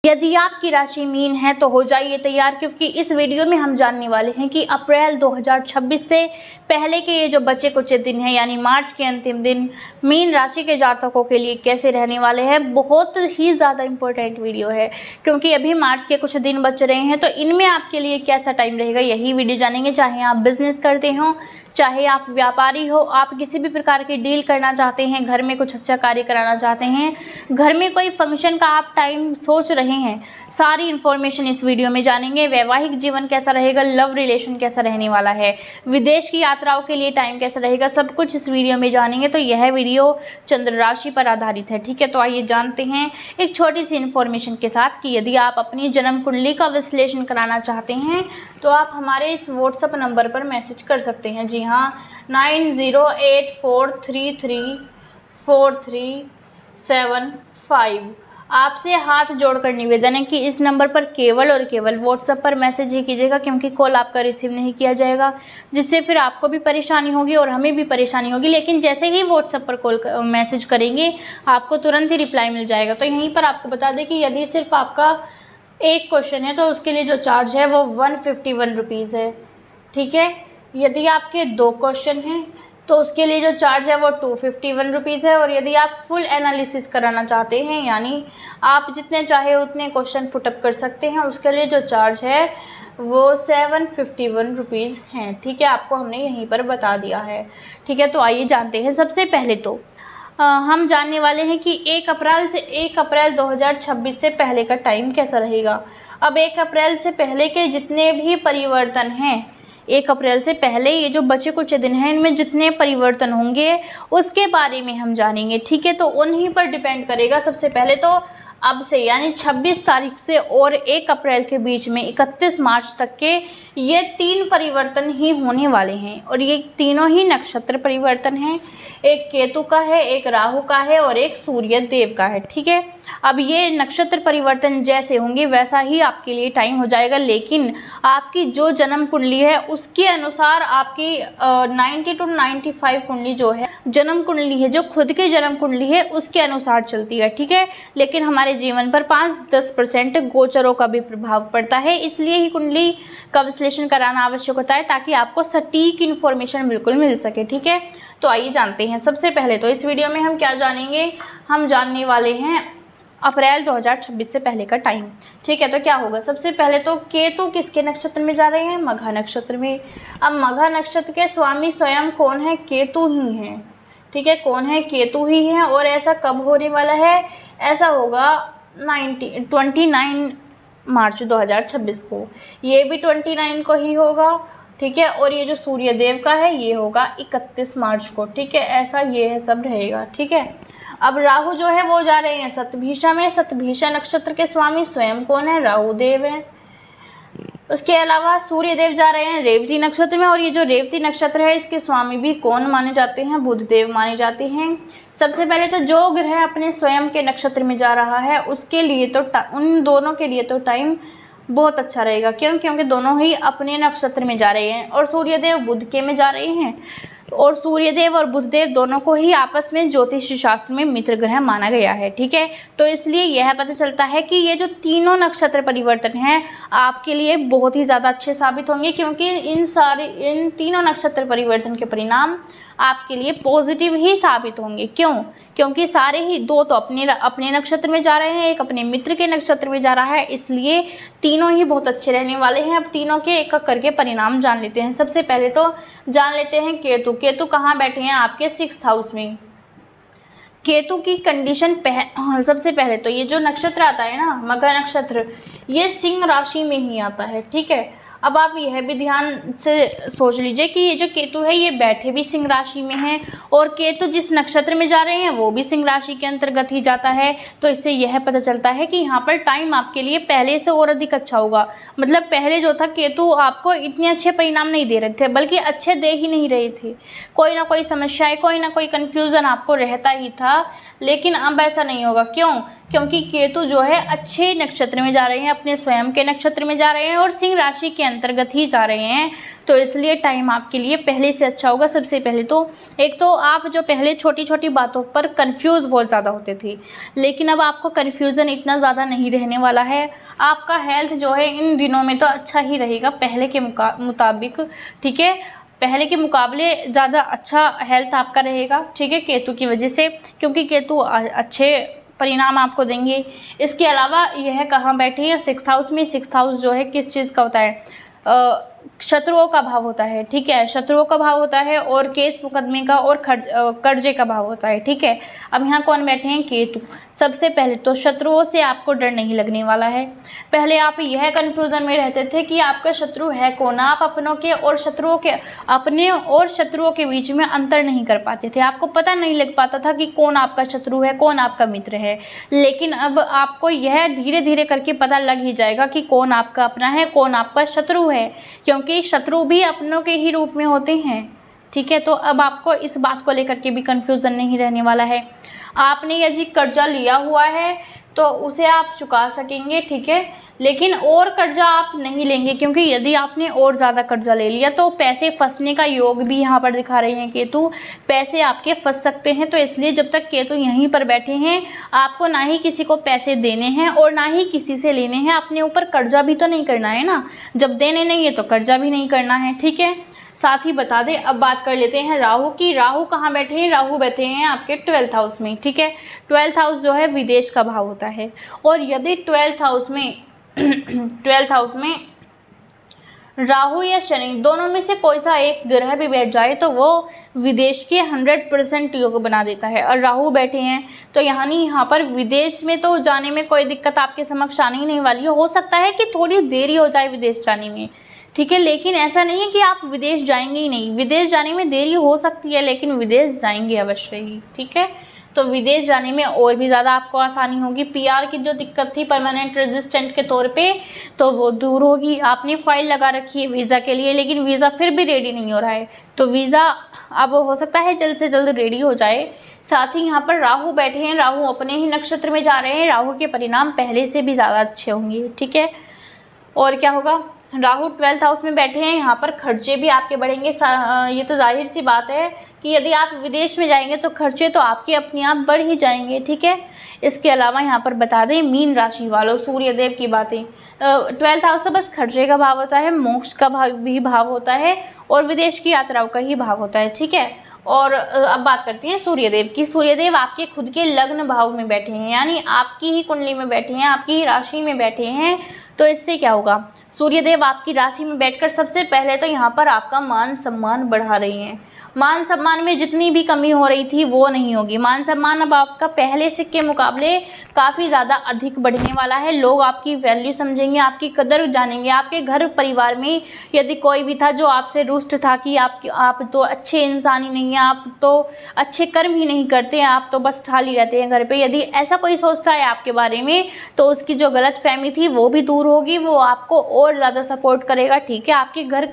यदि आपकी राशि मीन है तो हो जाइए तैयार, क्योंकि इस वीडियो में हम जानने वाले हैं कि अप्रैल 2026 से पहले के ये जो बचे कुछ दिन हैं यानी मार्च के अंतिम दिन मीन राशि के जातकों के लिए कैसे रहने वाले हैं। बहुत ही ज़्यादा इम्पोर्टेंट वीडियो है, क्योंकि अभी मार्च के कुछ दिन बच रहे हैं, तो इनमें आपके लिए कैसा टाइम रहेगा यही वीडियो जानेंगे। चाहे आप बिजनेस करते हो, चाहे आप व्यापारी हो, आप किसी भी प्रकार की डील करना चाहते हैं, घर में कुछ अच्छा कार्य कराना चाहते हैं, घर में कोई फंक्शन का आप टाइम सोच रहे हैं, सारी इन्फॉर्मेशन इस वीडियो में जानेंगे। वैवाहिक जीवन कैसा रहेगा, लव रिलेशन कैसा रहने वाला है, विदेश की यात्राओं के लिए टाइम कैसा रहेगा, सब कुछ इस वीडियो में जानेंगे। तो यह वीडियो चंद्र राशि पर आधारित है, ठीक है। तो आइए जानते हैं एक छोटी सी इन्फॉर्मेशन के साथ कि यदि आप अपनी जन्म कुंडली का विश्लेषण कराना चाहते हैं तो आप हमारे इस व्हाट्सएप नंबर पर मैसेज कर सकते हैं। जी हाँ, 9084334375। आपसे हाथ जोड़कर निवेदन है कि इस नंबर पर केवल और केवल व्हाट्सएप पर मैसेज ही कीजिएगा, क्योंकि कॉल आपका रिसीव नहीं किया जाएगा, जिससे फिर आपको भी परेशानी होगी और हमें भी परेशानी होगी। लेकिन जैसे ही व्हाट्सएप पर कॉल मैसेज करेंगे आपको तुरंत ही रिप्लाई मिल जाएगा। तो यहीं पर आपको बता दें कि यदि सिर्फ आपका एक क्वेश्चन है तो उसके लिए जो चार्ज है वो 151 रुपीज़ है, ठीक है। यदि आपके 2 क्वेश्चन हैं तो उसके लिए जो चार्ज है वो 251 रुपीज़ है। और यदि आप फुल एनालिसिस कराना चाहते हैं, यानी आप जितने चाहे उतने क्वेश्चन पुटअप कर सकते हैं, उसके लिए जो चार्ज है वो 751 रुपीज़ हैं, ठीक है। आपको हमने यहीं पर बता दिया है, ठीक है। तो आइए जानते हैं। सबसे पहले तो हम जानने वाले हैं कि 1 अप्रैल 2026 से पहले का टाइम कैसा रहेगा। अब 1 अप्रैल से पहले के जितने भी परिवर्तन हैं, 1 अप्रैल से पहले ये जो बचे कुछ दिन हैं इनमें जितने परिवर्तन होंगे उसके बारे में हम जानेंगे, ठीक है। तो उन्हीं पर डिपेंड करेगा। सबसे पहले तो अब से यानी 26 तारीख से और 1 अप्रैल के बीच में 31 मार्च तक के ये 3 परिवर्तन ही होने वाले हैं, और ये तीनों ही नक्षत्र परिवर्तन हैं। एक केतु का है, एक राहु का है और एक सूर्य देव का है, ठीक है। अब ये नक्षत्र परिवर्तन जैसे होंगे वैसा ही आपके लिए टाइम हो जाएगा, लेकिन आपकी जो जन्म कुंडली है उसके अनुसार आपकी 90 to 95 कुंडली जो है जन्म कुंडली है, जो खुद की जन्म कुंडली है उसके अनुसार चलती है, ठीक है। लेकिन हमारे जीवन पर 5-10% गोचरों का भी प्रभाव पड़ता है, इसलिए ही कुंडली का विश्लेषण कराना आवश्यक होता है, ताकि आपको सटीक इन्फॉर्मेशन बिल्कुल मिल सके, ठीक है। तो आइए जानते हैं। सबसे पहले तो इस वीडियो में हम क्या जानेंगे, हम जानने वाले हैं अप्रैल 2026 से पहले का टाइम, ठीक है। तो क्या होगा, सबसे पहले तो केतु किसके नक्षत्र में जा रहे हैं, मघा नक्षत्र में। अब मघा नक्षत्र के स्वामी स्वयं कौन है, केतु ही हैं, ठीक है। कौन है, केतु ही हैं। और ऐसा कब होने वाला है, ऐसा होगा 29 मार्च 2026 को, ये भी 29 को ही होगा, ठीक है। और ये जो सूर्य देव का है ये होगा 31 मार्च को, ठीक है। ऐसा ये है सब रहेगा, ठीक है। अब राहु जो है वो जा रहे हैं शतभिषा में। शतभिषा नक्षत्र के स्वामी स्वयं कौन है, राहु देव है। उसके अलावा सूर्य देव जा रहे हैं रेवती नक्षत्र में, और ये जो रेवती नक्षत्र है इसके स्वामी भी कौन माने जाते हैं, बुध देव माने जाते हैं। सबसे पहले तो जो ग्रह अपने स्वयं के नक्षत्र में जा रहा है उसके लिए तो उन दोनों के लिए तो टाइम बहुत अच्छा रहेगा। क्यों, क्योंकि दोनों ही अपने नक्षत्र में जा रहे हैं, और सूर्यदेव बुध के में जा रहे हैं, और सूर्यदेव और बुधदेव दोनों को ही आपस में ज्योतिष शास्त्र में मित्र ग्रह माना गया है, ठीक है। तो इसलिए यह पता चलता है कि ये जो तीनों नक्षत्र परिवर्तन हैं आपके लिए बहुत ही ज़्यादा अच्छे साबित होंगे, क्योंकि इन तीनों नक्षत्र परिवर्तन के परिणाम आपके लिए पॉजिटिव ही साबित होंगे। क्यों, क्योंकि सारे ही 2 तो अपने नक्षत्र में जा रहे हैं, एक अपने मित्र के नक्षत्र में जा रहा है, इसलिए तीनों ही बहुत अच्छे रहने वाले हैं। अब तीनों के एक एक करके परिणाम जान लेते हैं। सबसे पहले तो जान लेते हैं केतु। केतु कहाँ बैठे हैं, आपके 6th हाउस में। केतु की कंडीशन सबसे पहले तो ये जो नक्षत्र आता है ना, मघा नक्षत्र, ये सिंह राशि में ही आता है, ठीक है। अब आप यह भी ध्यान से सोच लीजिए कि ये जो केतु है ये बैठे भी सिंह राशि में है, और केतु जिस नक्षत्र में जा रहे हैं वो भी सिंह राशि के अंतर्गत ही जाता है। तो इससे यह पता चलता है कि यहाँ पर टाइम आपके लिए पहले से और अधिक अच्छा होगा। मतलब पहले जो था केतु आपको इतने अच्छे परिणाम नहीं दे रहे थे, बल्कि अच्छे दे ही नहीं रहे थे। कोई ना कोई समस्याएं, कोई ना कोई कन्फ्यूज़न आपको रहता ही था। लेकिन अब ऐसा नहीं होगा। क्यों? क्योंकि केतु जो है अच्छे नक्षत्र में जा रहे हैं, अपने स्वयं के नक्षत्र में जा रहे हैं और सिंह राशि के अंतर्गत ही जा रहे हैं। तो इसलिए टाइम आपके लिए पहले से अच्छा होगा। सबसे पहले तो एक तो आप जो पहले छोटी छोटी बातों पर कंफ्यूज बहुत ज़्यादा होते थे, लेकिन अब आपको कन्फ्यूज़न इतना ज़्यादा नहीं रहने वाला है। आपका हेल्थ जो है इन दिनों में तो अच्छा ही रहेगा पहले के मुताबिक, ठीक है, पहले के मुकाबले ज़्यादा अच्छा हेल्थ आपका रहेगा, ठीक है, केतु की वजह से, क्योंकि केतु अच्छे परिणाम आपको देंगे। इसके अलावा यह कहाँ बैठे हैं? 6th हाउस में। 6th हाउस जो है किस चीज़ का होता है? शत्रुओं का भाव होता है, ठीक है, शत्रुओं का भाव होता है और केस मुकदमे का और कर्जे का भाव होता है, ठीक है। अब यहाँ कौन बैठे हैं? केतु। सबसे पहले तो शत्रुओं से आपको डर नहीं लगने वाला है। पहले आप यह कन्फ्यूज़न में रहते थे कि आपका शत्रु है कौन। आप अपनों के और शत्रुओं के, अपने और शत्रुओं के बीच में अंतर नहीं कर पाते थे। आपको पता नहीं लग पाता था कि कौन आपका शत्रु है, कौन आपका मित्र है। लेकिन अब आपको यह धीरे धीरे करके पता लग ही जाएगा कि कौन आपका अपना है, कौन आपका शत्रु है, क्योंकि शत्रु भी अपनों के ही रूप में होते हैं, ठीक है। तो अब आपको इस बात को लेकर के भी कंफ्यूजन नहीं रहने वाला है। आपने यदि कर्जा लिया हुआ है तो उसे आप चुका सकेंगे, ठीक है, लेकिन और कर्जा आप नहीं लेंगे, क्योंकि यदि आपने और ज़्यादा कर्जा ले लिया तो पैसे फंसने का योग भी यहाँ पर दिखा रहे हैं केतु। पैसे आपके फंस सकते हैं। तो इसलिए जब तक केतु यहीं पर बैठे हैं, आपको ना ही किसी को पैसे देने हैं और ना ही किसी से लेने हैं। अपने ऊपर कर्जा भी तो नहीं करना है ना, जब देने नहीं है तो कर्जा भी नहीं करना है, ठीक है। साथ ही बता दें, अब बात कर लेते हैं राहु की। राहु कहाँ बैठे हैं? राहु बैठे हैं आपके 12th हाउस में, ठीक है। 12th हाउस जो है विदेश का भाव होता है, और यदि 12th हाउस में 12th हाउस में राहु या शनि दोनों में से कोई सा एक ग्रह भी बैठ जाए तो वो विदेश के 100% योग बना देता है। और राहु बैठे हैं तो यहाँ पर विदेश में तो जाने में कोई दिक्कत आपके समक्ष आने ही नहीं वाली है। हो सकता है कि थोड़ी देरी हो जाए विदेश जाने में, ठीक है, लेकिन ऐसा नहीं है कि आप विदेश जाएंगे ही नहीं। विदेश जाने में देरी हो सकती है, लेकिन विदेश जाएंगे अवश्य ही, ठीक है। तो विदेश जाने में और भी ज़्यादा आपको आसानी होगी। पीआर की जो दिक्कत थी परमानेंट रेजिस्टेंट के तौर पे, तो वो दूर होगी। आपने फाइल लगा रखी है वीज़ा के लिए, लेकिन वीज़ा फिर भी रेडी नहीं हो रहा है, तो वीज़ा अब हो सकता है जल्द से जल्द रेडी हो जाए। साथ ही यहाँ पर राहु बैठे हैं, राहु अपने ही नक्षत्र में जा रहे हैं। राहु के परिणाम पहले से भी ज़्यादा अच्छे होंगे, ठीक है। और क्या होगा? राहु 12th हाउस में बैठे हैं, यहाँ पर खर्चे भी आपके बढ़ेंगे। ये तो जाहिर सी बात है कि यदि आप विदेश में जाएंगे तो खर्चे तो आपके अपने आप बढ़ ही जाएंगे, ठीक है। इसके अलावा यहाँ पर बता दें, मीन राशि वालों, सूर्यदेव की बातें, 12th हाउस से बस खर्चे का भाव होता है, मोक्ष का भी भाव होता है और विदेश की यात्राओं का ही भाव होता है, ठीक है। और अब बात करते हैं सूर्यदेव की। सूर्यदेव आपके खुद के लग्न भाव में बैठे हैं, यानी आपकी ही कुंडली में बैठे हैं, आपकी ही राशि में बैठे हैं। तो इससे क्या होगा? सूर्यदेव आपकी राशि में बैठकर सबसे पहले तो यहाँ पर आपका मान सम्मान बढ़ा रही हैं। मान सम्मान में जितनी भी कमी हो रही थी वो नहीं होगी। मान सम्मान अब आपका पहले से के मुकाबले काफ़ी ज़्यादा अधिक बढ़ने वाला है। लोग आपकी वैल्यू समझेंगे, आपकी कदर जानेंगे। आपके घर परिवार में यदि कोई भी था जो आपसे रुष्ट था कि आप तो अच्छे इंसान ही नहीं हैं, आप तो अच्छे कर्म ही नहीं करते हैं, आप तो बस ठाली रहते हैं घर पे, यदि ऐसा कोई सोचता है आपके बारे में, तो उसकी जो गलत फहमी थी वो भी दूर होगी। वो आपको और ज़्यादा सपोर्ट करेगा, ठीक है। आपके घर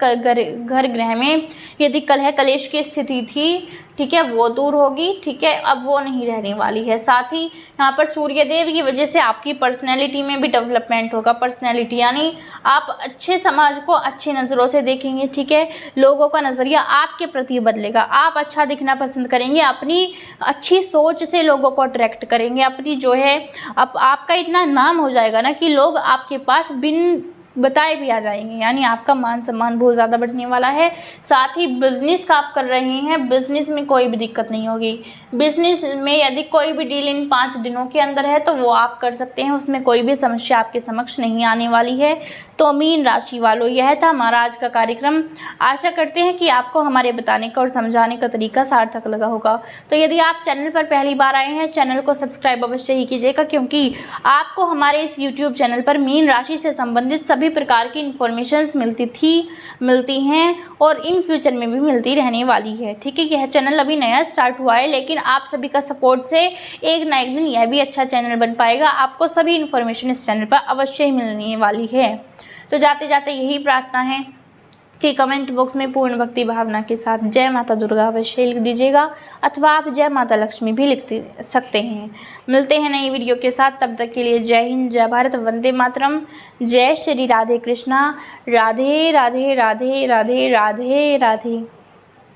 गृह में यदि कलह कलेश की स्थिति थी, ठीक है, वो दूर होगी, ठीक है, अब वो नहीं रहने वाली है। साथ ही यहाँ पर सूर्यदेव की वजह से आपकी पर्सनैलिटी में भी डेवलपमेंट होगा। पर्सनैलिटी यानी आप अच्छे समाज को अच्छी नज़रों से देखेंगे, ठीक है। लोगों का नज़रिया आपके प्रति बदलेगा। आप अच्छा दिखना पसंद करेंगे, अपनी अच्छी सोच से लोगों को अट्रैक्ट करेंगे। अपनी जो है आपका इतना नाम हो जाएगा ना कि लोग आपके पास बिन बताए भी आ जाएंगे, यानी आपका मान सम्मान बहुत ज़्यादा बढ़ने वाला है। साथ ही बिजनेस का आप कर रहे हैं, बिजनेस में कोई भी दिक्कत नहीं होगी। बिजनेस में यदि कोई भी डील इन 5 दिनों के अंदर है तो वो आप कर सकते हैं, उसमें कोई भी समस्या आपके समक्ष नहीं आने वाली है। तो मीन राशि वालों, यह था हमारा आज का कार्यक्रम। आशा करते हैं कि आपको हमारे बताने का और समझाने का तरीका सार्थक लगा होगा। तो यदि आप चैनल पर पहली बार आए हैं, चैनल को सब्सक्राइब अवश्य ही कीजिएगा, क्योंकि आपको हमारे इस यूट्यूब चैनल पर मीन राशि से संबंधित सभी प्रकार की इन्फॉर्मेशंस मिलती हैं और इन फ्यूचर में भी मिलती रहने वाली है, ठीक है। यह चैनल अभी नया स्टार्ट हुआ है, लेकिन आप सभी का सपोर्ट से एक ना एक दिन यह भी अच्छा चैनल बन पाएगा। आपको सभी इन्फॉर्मेशन इस चैनल पर अवश्य ही मिलने वाली है। तो जाते जाते यही प्रार्थना है कि कमेंट बॉक्स में पूर्ण भक्ति भावना के साथ जय माता दुर्गा अवश्य लिख दीजिएगा, अथवा आप जय माता लक्ष्मी भी लिख सकते हैं। मिलते हैं नई वीडियो के साथ, तब तक के लिए जय हिंद, जय भारत, वंदे मातरम, जय श्री राधे कृष्णा, राधे राधे राधे राधे राधे राधे।